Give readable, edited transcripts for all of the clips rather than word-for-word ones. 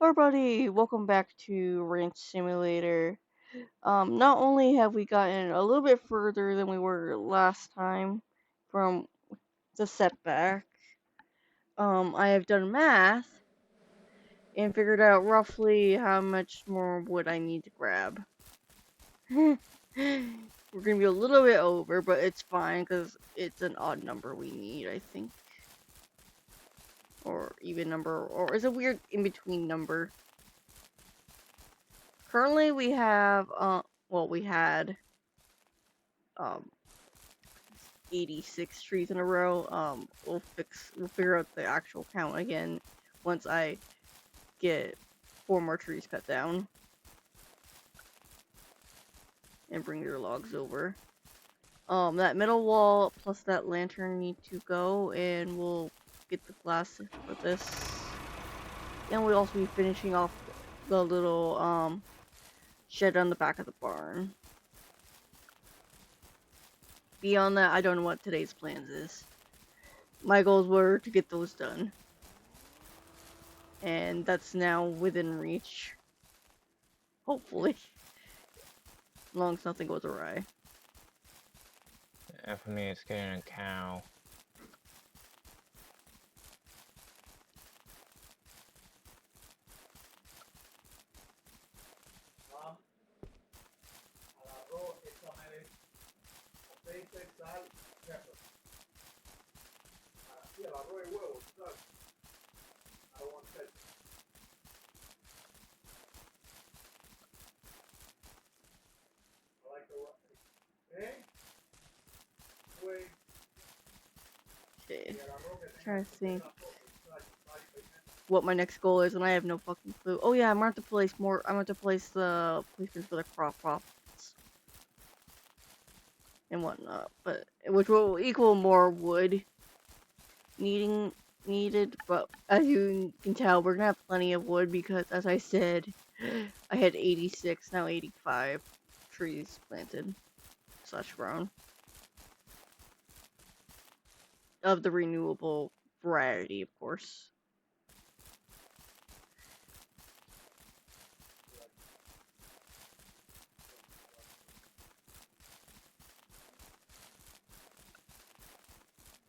Hello, buddy. Welcome back to Ranch Simulator. Not only have we gotten a little bit further than we were last time from the setback, I have done math and figured out roughly how much more wood I need to grab. We're gonna be a little bit over, but it's fine because it's an odd number we need, I think, or even number, or is a weird in between number. Currently, we have we had um 86 trees in a row. We'll figure out the actual count again once I get 4 more trees cut down and bring your logs over. That middle wall plus that lantern need to go, and we'll get the glass for this. And we'll also be finishing off the little shed on the back of the barn. Beyond that, I don't know what today's plans is. My goals were to get those done, and that's now within reach. Hopefully, as long as nothing goes awry. And for me, it's getting a cow. Okay, trying to think what my next goal is, and I have no fucking clue. Oh yeah, I'm gonna have to place more. I'm gonna have to place the placements for the crop crops and whatnot, but which will equal more wood needed. But as you can tell, we're gonna have plenty of wood because, as I said, I had 86, now 85 trees planted / grown of the renewable variety, of course.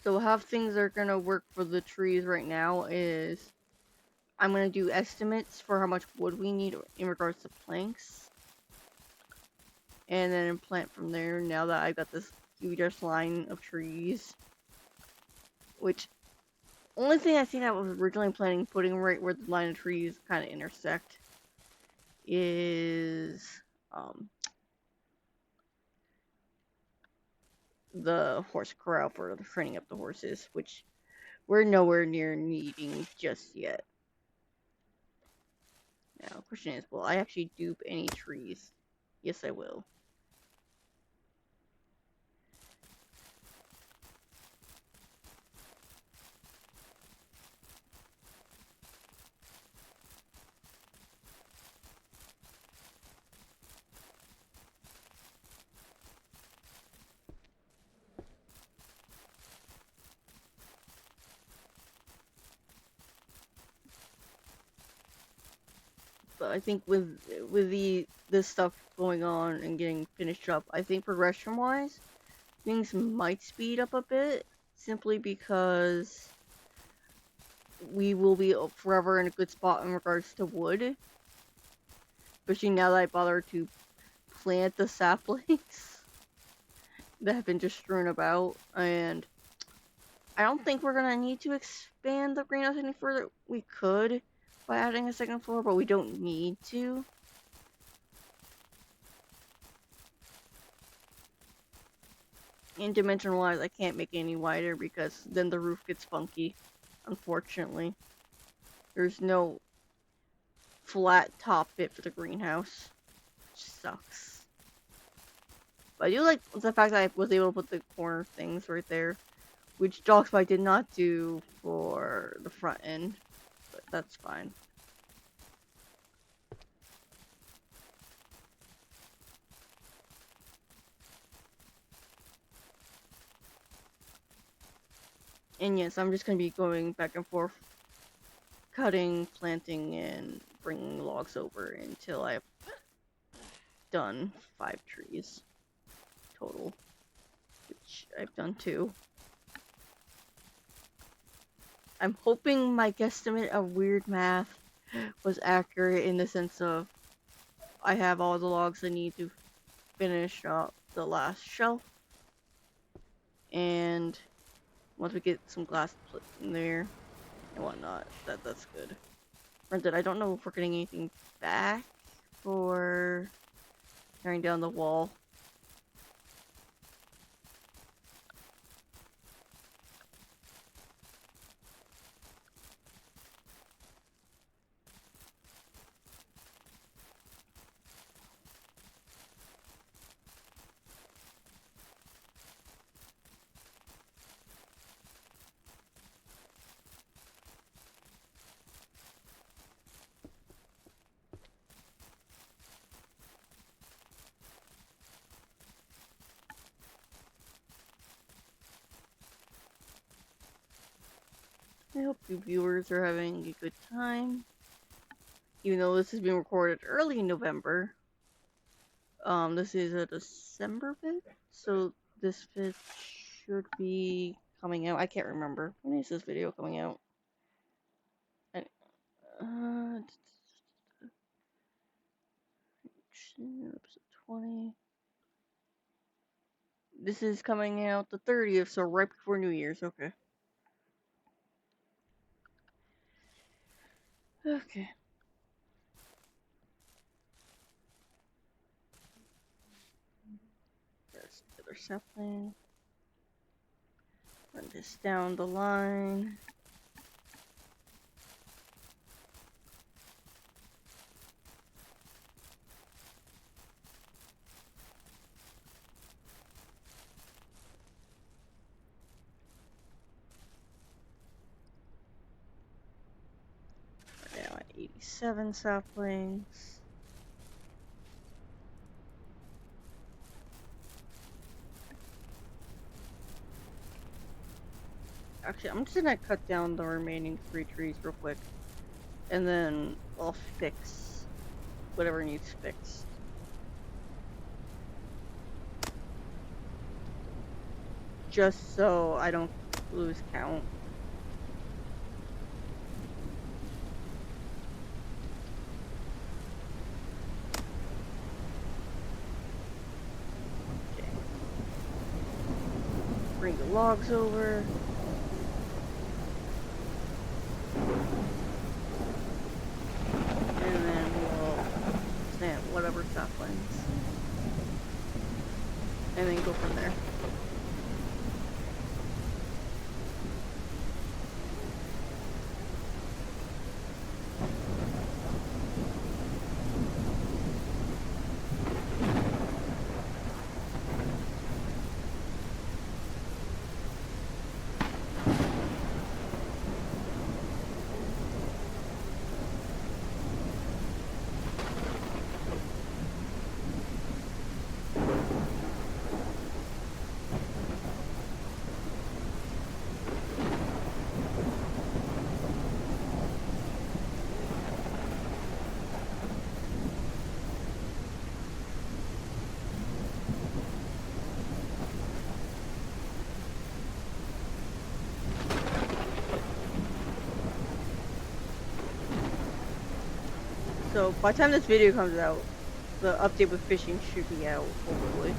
So how things are gonna work for the trees right now is I'm gonna do estimates for how much wood we need in regards to planks, and then plant from there. Now that I've got this huge line of trees, which only thing I think I was originally planning putting right where the line of trees kind of intersect is the horse corral for training up the horses, which we're nowhere near needing just yet. Now, the question is, will I actually dupe any trees? Yes, I will. But I think with this stuff going on and getting finished up, I think progression wise, things might speed up a bit simply because we will be forever in a good spot in regards to wood. Especially now that I bother to plant the saplings that have been just strewn about, and I don't think we're gonna need to expand the greenhouse any further. We could by adding a second floor, but we don't need to. And dimension wise, I can't make it any wider because then the roof gets funky, unfortunately. There's no flat top bit for the greenhouse, which sucks. But I do like the fact that I was able to put the corner things right there, which Dogspy did not do for the front end, but that's fine. And yes, I'm just gonna be going back and forth, cutting, planting, and bringing logs over until I've done 5 trees total, which I've done 2. I'm hoping my guesstimate of weird math was accurate in the sense of I have all the logs I need to finish up the last shelf, and once we get some glass put in there and whatnot, that's good. Granted, I don't know if we're getting anything back for tearing down the wall. I hope you viewers are having a good time. Even though this has been recorded early in November, this is a December vid, so this vid should be coming out. I can't remember. When is this video coming out? Episode 20. This is coming out the 30th, so right before New Year's. Okay. Okay. There's the other sapling. Run this down the line. We're now at 87 saplings. Actually, I'm just gonna cut down the remaining 3 trees real quick, and then I'll fix whatever needs fixed. Just so I don't lose count. Okay. Bring the logs over. And then we'll plant whatever saplings. And then go from there. So by the time this video comes out, the update with fishing should be out, hopefully.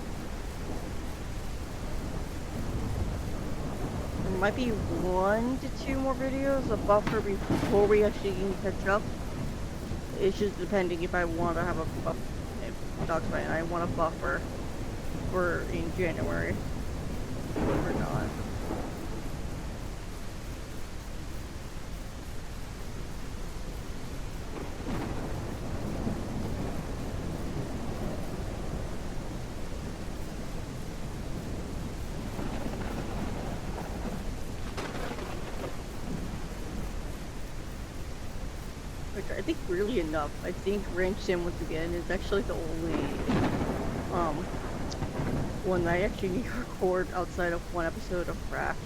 There might be 1 to 2 more videos, a buffer before we actually can catch up. It's just depending if I want to have a buffer, if Dogspy and I want a buffer for in January or not. I think weirdly enough, I think Ranchsim once again is actually the only one that I actually need to record outside of 1 episode of Craft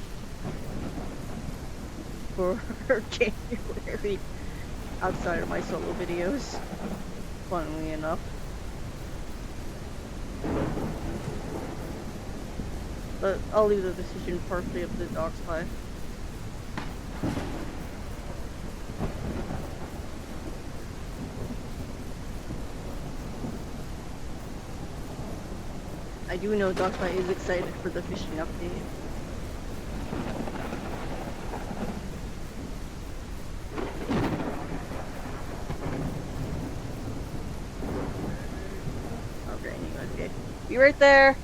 for January. outside of my solo videos, funnily enough. But I'll leave the decision partially up to Dogspy. I do know Dogspy is excited for the fishing update. Okay. Be right there.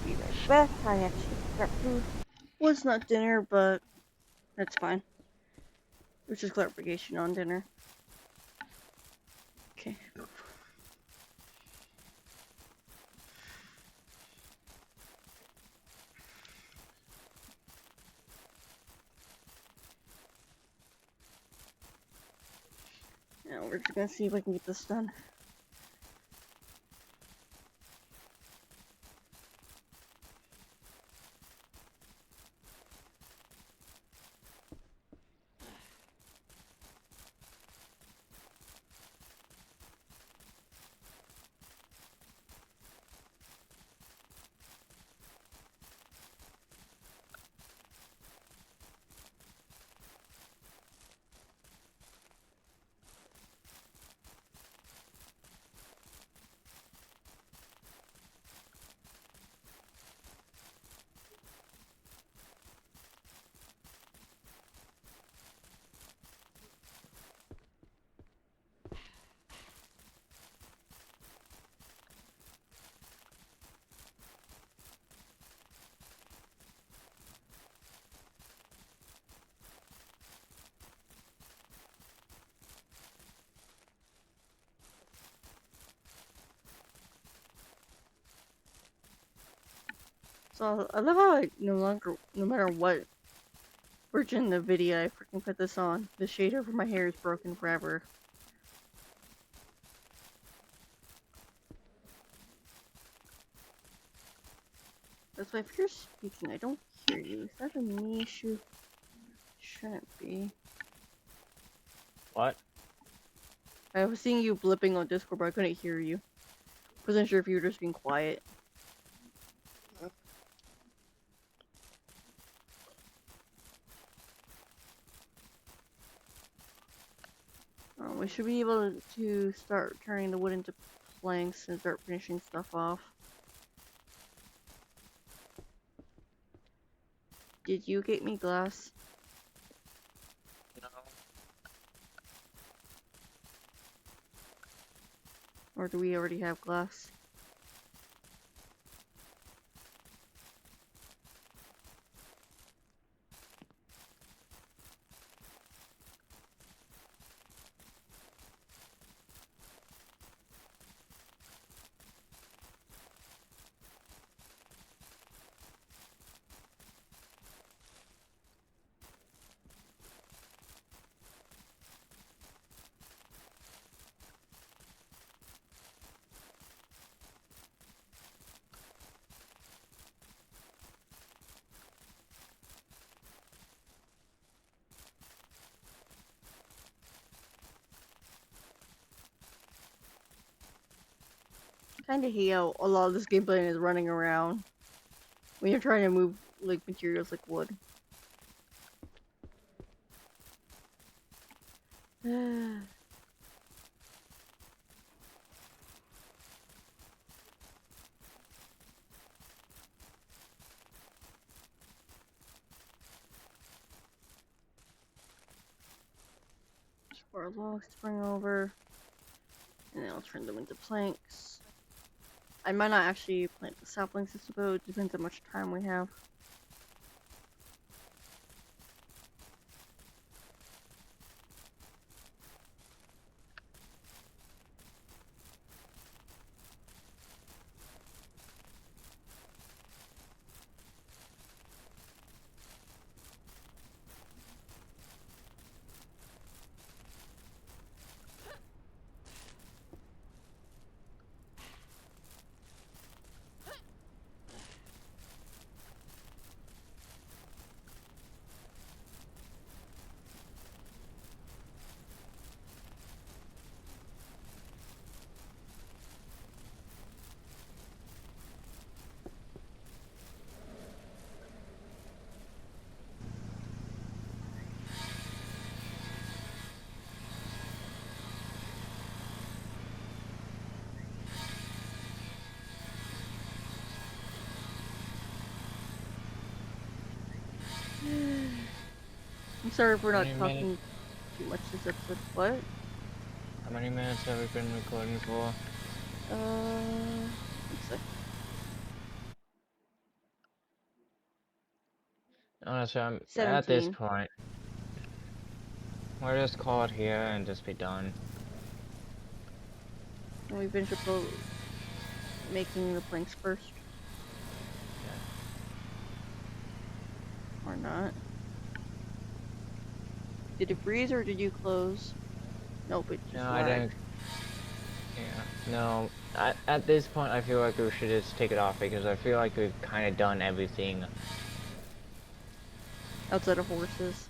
Be right back. I actually got food. Was not dinner, but that's fine. Which is clarification on dinner. Okay. Now we're just gonna see if I can get this done. So I love how no matter what version of video I freaking put this on, the shader for my hair is broken forever. That's why if you're speaking, I don't hear you. Is that a me issue? Shouldn't be. What? I was seeing you blipping on Discord, but I couldn't hear you. Wasn't sure if you were just being quiet. We should be able to start turning the wood into planks and start finishing stuff off. Did you get me glass? No. Or do we already have glass? Kinda hate how a lot of this gameplay is running around when you're trying to move like materials like wood. Four logs to bring over, and then I'll turn them into planks. I might not actually plant the saplings, I suppose. It depends how much time we have. sorry if we're How not many minutes? talking too much this episode. What? How many minutes have we been recording for? One sec. Honestly, I'm at this 17. point. We'll just call it here and just be done. And we finish up making the planks first. Or not. Did it freeze or did you close? Nope, it just No, I lagged. didn't. Yeah. No. At this point, I feel like we should just take it off because I feel like we've kind of done everything. Outside of horses.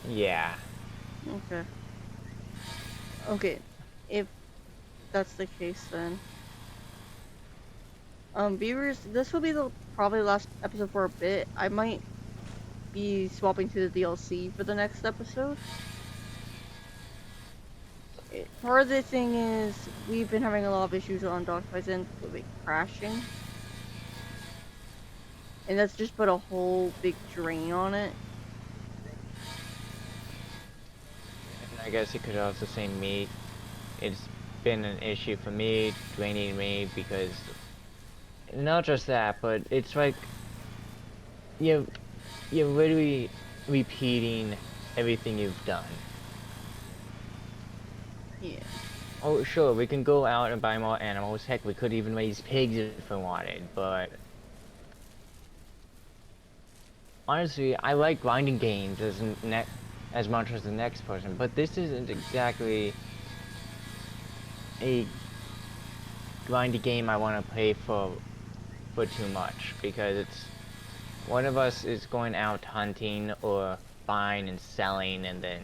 Yeah. Okay. Okay. If that's the case then. Viewers, this will be the probably last episode for a bit. I might be swapping to the DLC for the next episode. Part of the thing is, we've been having a lot of issues on Dogspy's end with it crashing. And that's just put a whole big drain on it. And I guess you could also say me. It's been an issue for me, draining me, because not just that, but it's like you're literally repeating everything you've done. Yeah. Oh, sure, we can go out and buy more animals. Heck, we could even raise pigs if we wanted, but honestly, I like grinding games as much as the next person, but this isn't exactly a grindy game I want to play for too much, because it's one of us is going out hunting or buying and selling, and then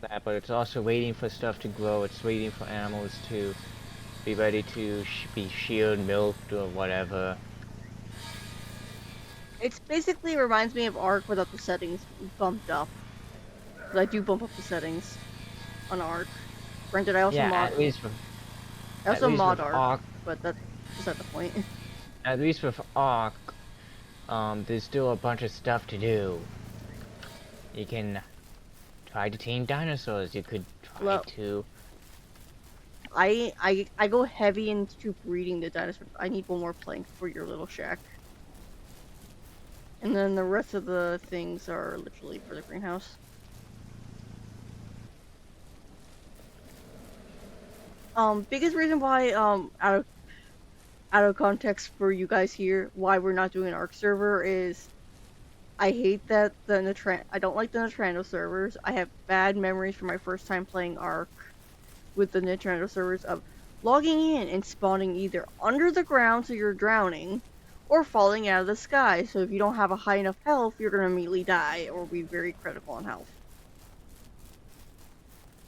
that, but it's also waiting for stuff to grow. It's waiting for animals to be ready to be sheared, milked, or whatever. It's basically reminds me of Ark without the settings bumped up. But I do bump up the settings on Ark. Granted, I also Yeah, mod. I also mod Ark, Ark, but that's beside the point. at least with Ark, there's still a bunch of stuff to do. You can try to tame dinosaurs. You could try to. I go heavy into breeding the dinosaur. I need one more plank for your little shack. And then the rest of the things are literally for the greenhouse. Biggest reason why, out of context for you guys here, why we're not doing an Ark server is I hate that I don't like the Nitrando servers. I have bad memories from my first time playing Ark with the Nitrando servers of logging in and spawning either under the ground so you're drowning, or falling out of the sky. So if you don't have a high enough health, you're gonna immediately die or be very critical on health.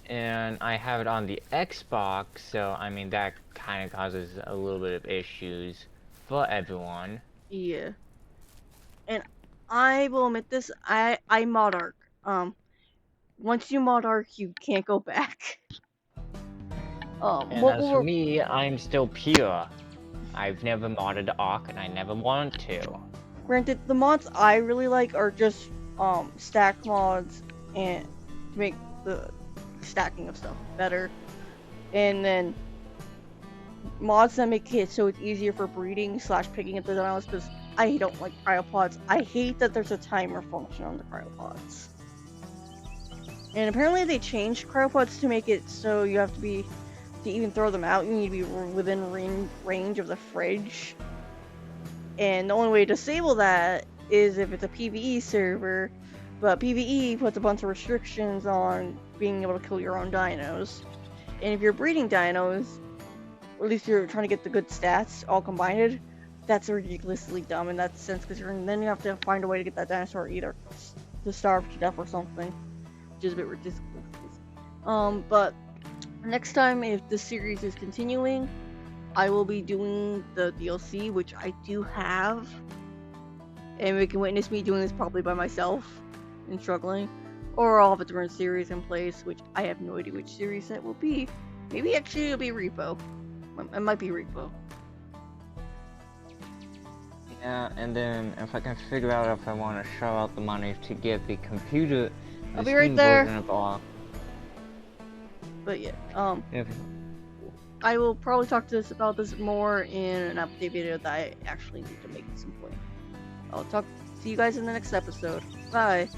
And I have it on the Xbox, so I mean that kind of causes a little bit of issues for everyone. Yeah. And I will admit this, I mod Ark. Once you mod Ark, you can't go back. And as for me, I'm still pure. I've never modded Ark, and I never want to. Granted, the mods I really like are just stack mods and to make the stacking of stuff better, and then mods that make it so it's easier for breeding / picking at the dinos, because I don't like cryopods. I hate that there's a timer function on the cryopods. And apparently they changed cryopods to make it so you have to even throw them out, you need to be within range of the fridge. And the only way to disable that is if it's a PvE server, but PvE puts a bunch of restrictions on being able to kill your own dinos. And if you're breeding dinos, or at least you're trying to get the good stats all combined, that's ridiculously dumb in that sense, because then you have to find a way to get that dinosaur either to starve to death or something, which is a bit ridiculous. But next time, if this series is continuing, I will be doing the DLC, which I do have, and we can witness me doing this probably by myself and struggling, Or I'll have a different series in place, which I have no idea which series that will be. Maybe actually it'll be Repo. It might be Repo. Yeah, and then if I can figure out if I want to shell out the money to get the computer, I'll the be right Steam there. version of all. But yeah, If I will probably talk to about this more in an update video that I actually need to make at some point. I'll see you guys in the next episode. Bye.